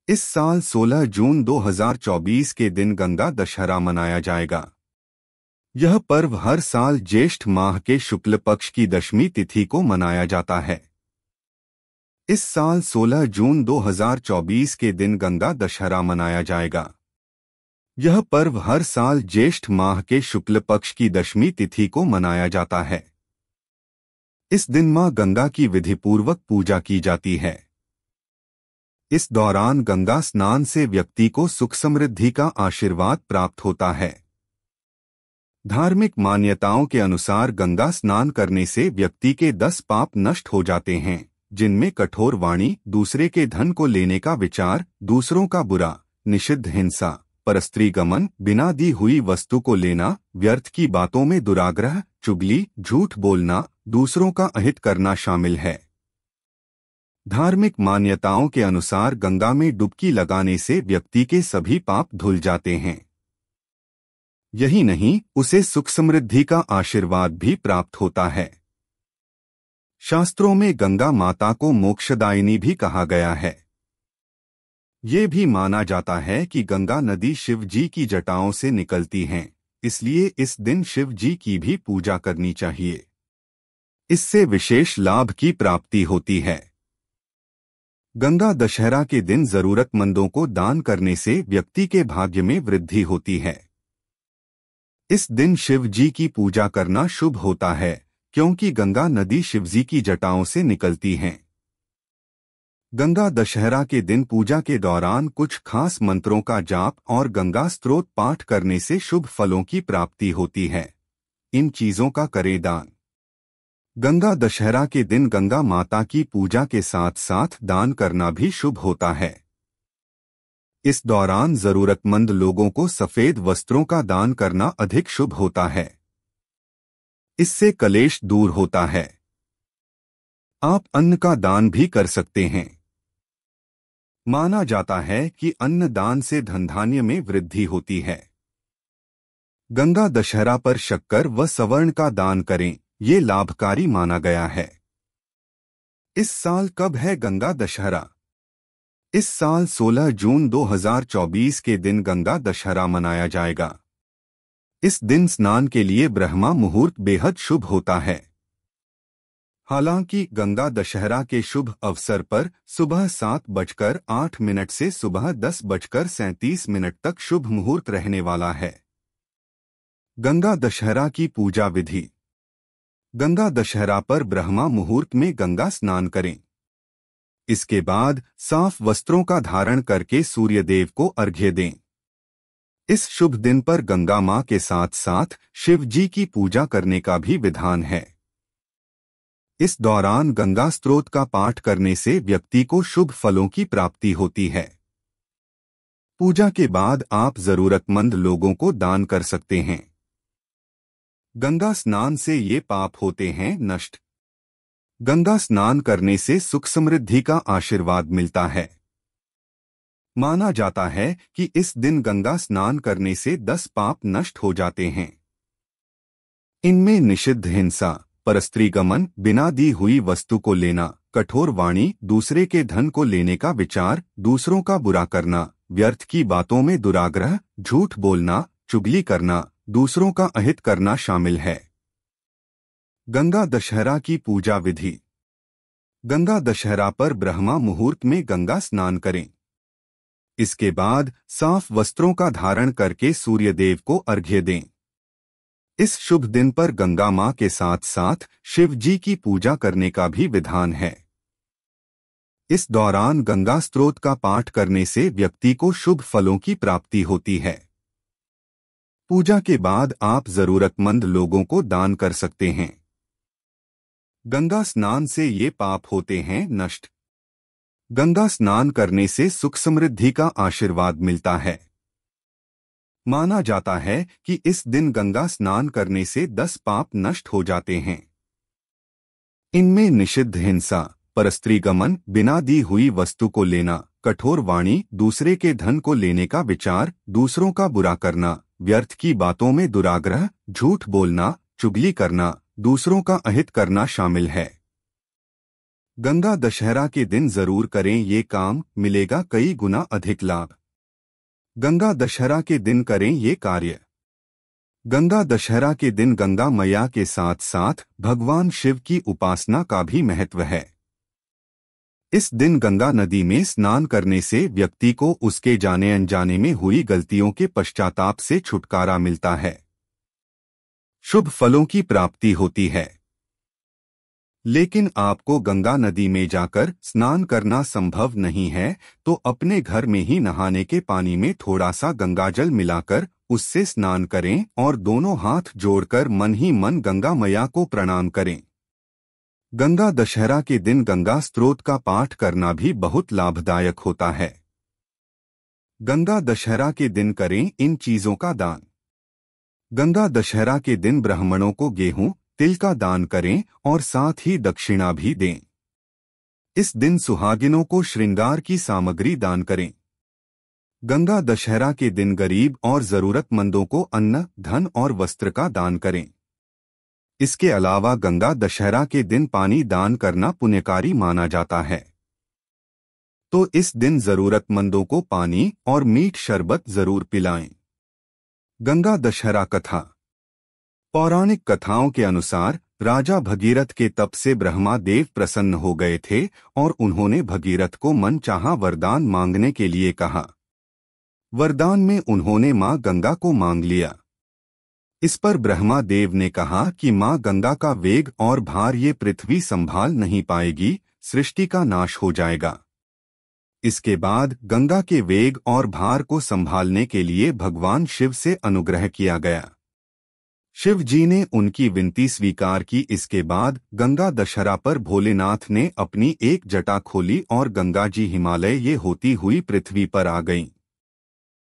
इस साल 16 जून 2024 के दिन गंगा दशहरा मनाया जाएगा। यह पर्व हर साल ज्येष्ठ माह के शुक्ल पक्ष की दशमी तिथि को मनाया जाता है। इस साल 16 जून 2024 के दिन गंगा दशहरा मनाया जाएगा। यह पर्व हर साल ज्येष्ठ माह के शुक्ल पक्ष की दशमी तिथि को मनाया जाता है। इस दिन मां गंगा की विधिपूर्वक पूजा की जाती है। इस दौरान गंगा स्नान से व्यक्ति को सुख समृद्धि का आशीर्वाद प्राप्त होता है। धार्मिक मान्यताओं के अनुसार गंगा स्नान करने से व्यक्ति के 10 पाप नष्ट हो जाते हैं, जिनमें कठोर वाणी, दूसरे के धन को लेने का विचार, दूसरों का बुरा, निषिद्ध हिंसा, परस्त्री गमन, बिना दी हुई वस्तु को लेना, व्यर्थ की बातों में दुराग्रह, चुगली, झूठ बोलना, दूसरों का अहित करना शामिल है। धार्मिक मान्यताओं के अनुसार गंगा में डुबकी लगाने से व्यक्ति के सभी पाप धुल जाते हैं। यही नहीं, उसे सुख समृद्धि का आशीर्वाद भी प्राप्त होता है। शास्त्रों में गंगा माता को मोक्षदायिनी भी कहा गया है। ये भी माना जाता है कि गंगा नदी शिव जी की जटाओं से निकलती हैं, इसलिए इस दिन शिव जी की भी पूजा करनी चाहिए। इससे विशेष लाभ की प्राप्ति होती है। गंगा दशहरा के दिन जरूरतमंदों को दान करने से व्यक्ति के भाग्य में वृद्धि होती है। इस दिन शिव जी की पूजा करना शुभ होता है, क्योंकि गंगा नदी शिवजी की जटाओं से निकलती हैं। गंगा दशहरा के दिन पूजा के दौरान कुछ खास मंत्रों का जाप और गंगा स्तोत्र पाठ करने से शुभ फलों की प्राप्ति होती है। इन चीजों का करें दान। गंगा दशहरा के दिन गंगा माता की पूजा के साथ साथ दान करना भी शुभ होता है। इस दौरान जरूरतमंद लोगों को सफेद वस्त्रों का दान करना अधिक शुभ होता है। इससे कलेश दूर होता है। आप अन्न का दान भी कर सकते हैं। माना जाता है कि अन्न दान से धन धान्य में वृद्धि होती है। गंगा दशहरा पर शक्कर व स्वर्ण का दान करें, ये लाभकारी माना गया है। इस साल कब है गंगा दशहरा? इस साल 16 जून 2024 के दिन गंगा दशहरा मनाया जाएगा। इस दिन स्नान के लिए ब्रह्मा मुहूर्त बेहद शुभ होता है। हालांकि गंगा दशहरा के शुभ अवसर पर सुबह 7:08 से सुबह 10:37 तक शुभ मुहूर्त रहने वाला है। गंगा दशहरा की पूजा विधि। गंगा दशहरा पर ब्रह्मा मुहूर्त में गंगा स्नान करें। इसके बाद साफ वस्त्रों का धारण करके सूर्य देव को अर्घ्य दें। इस शुभ दिन पर गंगा मां के साथ साथ शिव जी की पूजा करने का भी विधान है। इस दौरान गंगा स्तोत्र का पाठ करने से व्यक्ति को शुभ फलों की प्राप्ति होती है। पूजा के बाद आप जरूरतमंद लोगों को दान कर सकते हैं। गंगा स्नान से ये पाप होते हैं नष्ट। गंगा स्नान करने से सुख समृद्धि का आशीर्वाद मिलता है। माना जाता है कि इस दिन गंगा स्नान करने से 10 पाप नष्ट हो जाते हैं। इनमें निषिद्ध हिंसा, परस्त्री गमन, बिना दी हुई वस्तु को लेना, कठोर वाणी, दूसरे के धन को लेने का विचार, दूसरों का बुरा करना, व्यर्थ की बातों में दुराग्रह, झूठ बोलना, चुगली करना, दूसरों का अहित करना शामिल है। गंगा दशहरा की पूजा विधि। गंगा दशहरा पर ब्रह्मा मुहूर्त में गंगा स्नान करें। इसके बाद साफ वस्त्रों का धारण करके सूर्य देव को अर्घ्य दें। इस शुभ दिन पर गंगा मां के साथ साथ शिव जी की पूजा करने का भी विधान है। इस दौरान गंगा स्तोत्र का पाठ करने से व्यक्ति को शुभ फलों की प्राप्ति होती है। पूजा के बाद आप जरूरतमंद लोगों को दान कर सकते हैं। गंगा स्नान से ये पाप होते हैं नष्ट। गंगा स्नान करने से सुख समृद्धि का आशीर्वाद मिलता है। माना जाता है कि इस दिन गंगा स्नान करने से 10 पाप नष्ट हो जाते हैं। इनमें निषिद्ध हिंसा, परस्त्री गमन, बिना दी हुई वस्तु को लेना, कठोर वाणी, दूसरे के धन को लेने का विचार, दूसरों का बुरा करना, व्यर्थ की बातों में दुराग्रह, झूठ बोलना, चुगली करना, दूसरों का अहित करना शामिल है। गंगा दशहरा के दिन जरूर करें ये काम, मिलेगा कई गुना अधिक लाभ। गंगा दशहरा के दिन करें ये कार्य। गंगा दशहरा के दिन गंगा मैया के साथ साथ भगवान शिव की उपासना का भी महत्व है। इस दिन गंगा नदी में स्नान करने से व्यक्ति को उसके जाने अनजाने में हुई गलतियों के पश्चाताप से छुटकारा मिलता है, शुभ फलों की प्राप्ति होती है। लेकिन आपको गंगा नदी में जाकर स्नान करना संभव नहीं है तो अपने घर में ही नहाने के पानी में थोड़ा सा गंगाजल मिलाकर उससे स्नान करें और दोनों हाथ जोड़कर मन ही मन गंगा मैया को प्रणाम करें। गंगा दशहरा के दिन गंगा स्तोत्र का पाठ करना भी बहुत लाभदायक होता है। गंगा दशहरा के दिन करें इन चीजों का दान। गंगा दशहरा के दिन ब्राह्मणों को गेहूं, तिल का दान करें और साथ ही दक्षिणा भी दें। इस दिन सुहागिनों को श्रृंगार की सामग्री दान करें। गंगा दशहरा के दिन गरीब और जरूरतमंदों को अन्न, धन और वस्त्र का दान करें। इसके अलावा गंगा दशहरा के दिन पानी दान करना पुण्यकारी माना जाता है, तो इस दिन जरूरतमंदों को पानी और मीठ शरबत जरूर पिलाएं। गंगा दशहरा कथा। पौराणिक कथाओं के अनुसार राजा भगीरथ के तप से ब्रह्मा देव प्रसन्न हो गए थे और उन्होंने भगीरथ को मनचाहा वरदान मांगने के लिए कहा। वरदान में उन्होंने मां गंगा को मांग लिया। इस पर ब्रह्मा देव ने कहा कि मां गंगा का वेग और भार ये पृथ्वी संभाल नहीं पाएगी, सृष्टि का नाश हो जाएगा। इसके बाद गंगा के वेग और भार को संभालने के लिए भगवान शिव से अनुग्रह किया गया। शिव जी ने उनकी विनती स्वीकार की। इसके बाद गंगा दशहरा पर भोलेनाथ ने अपनी एक जटा खोली और गंगा जी हिमालय ये होती हुई पृथ्वी पर आ गईं।